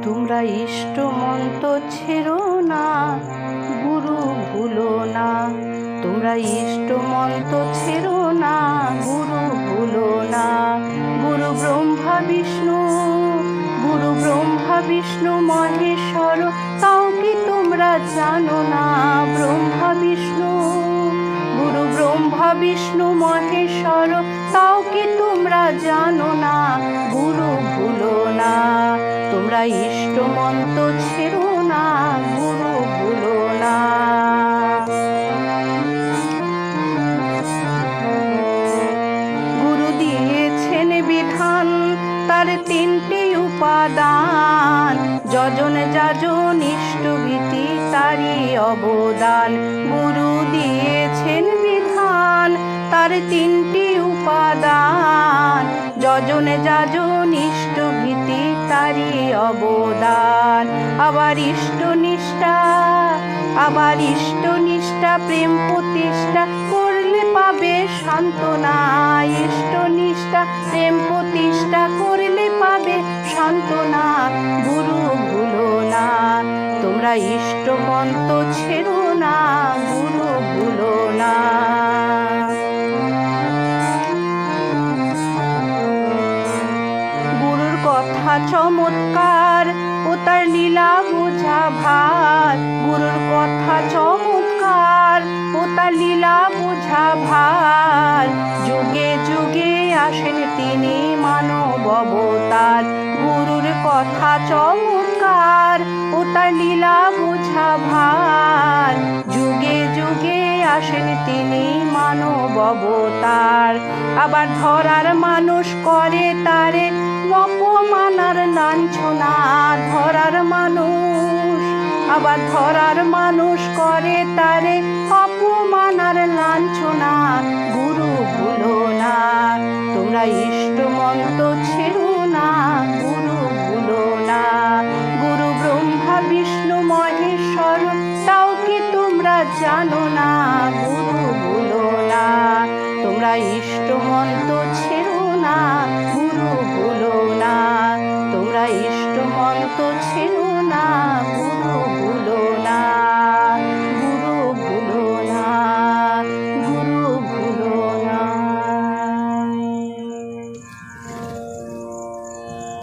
তোমরা ইষ্ট মন্ত্র ছেড়ো না, গুরু ভুলো না। তোমরা ইষ্ট মন্ত্র ছেড়ো না, গুরু ভুলো না। গুরু ব্রহ্মা বিষ্ণু, গুরু ব্রহ্মা বিষ্ণু মহেশ্বর, তাও কি তোমরা জানো না? ব্রহ্মা বিষ্ণু, গুরু ব্রহ্মা বিষ্ণু মহেশ্বর, তাও কি তোমরা জানো না? গুরু ভুলো না। তোমরা ইষ্ট মন্ত্র ছেড়ো না, গুরু ভুলো না। গুরু দিয়েছেন বিধান, তার তিনটি উপাদান, যজন যাজন ইষ্টভীতি তারই অবদান। গুরু দিয়েছেন বিধান, তার তিনটি উপাদান, যজন যাজন ইষ্টভীতি তারই অবদান। আবার ইষ্টনিষ্ঠা, আবার ইষ্টনিষ্ঠা প্রেম প্রতিষ্ঠা করলে পাবে সান্ত্বনা। ইষ্টনিষ্ঠা প্রেম প্রতিষ্ঠা করলে পাবে সান্ত্বনা। গুরু ভুলো না। তোমরা ইষ্ট মন্ত্র ছেড়ো না, গুরু ভুলো না। গুরুর কথা চমৎকার, ও তার লীলা বোঝা ভার। গুরুর কথা চমৎকার, ও তার লীলা বোঝা ভার। যুগে যুগে আসেন তিনি মানব অবতার। গুরুর কথা চমৎকার, ও তার লীলা বোঝা ভার। যুগে যুগে আসেন তিনি মানব অবতার। আবার ধরার মানুষ করে তারে অপমানার লাঞ্ছনা। ধরার মানুষ, আবার ধরার মানুষ করে তারে অপমানার লাঞ্ছনা। গুরু ভুলো না। তোমরা ইষ্ট মন্ত্র ছেড়ো না, গুরু ভুলো না। গুরু ব্রহ্মা বিষ্ণু মহেশ্বর, তাও কি তোমরা জানো না? গুরু ভুলো না। তোমরা ইষ্ট মন্ত্র ছেড়ো না, গুরু ভুলো না। তোমরা ইষ্ট মন্ত্র ছেড়ো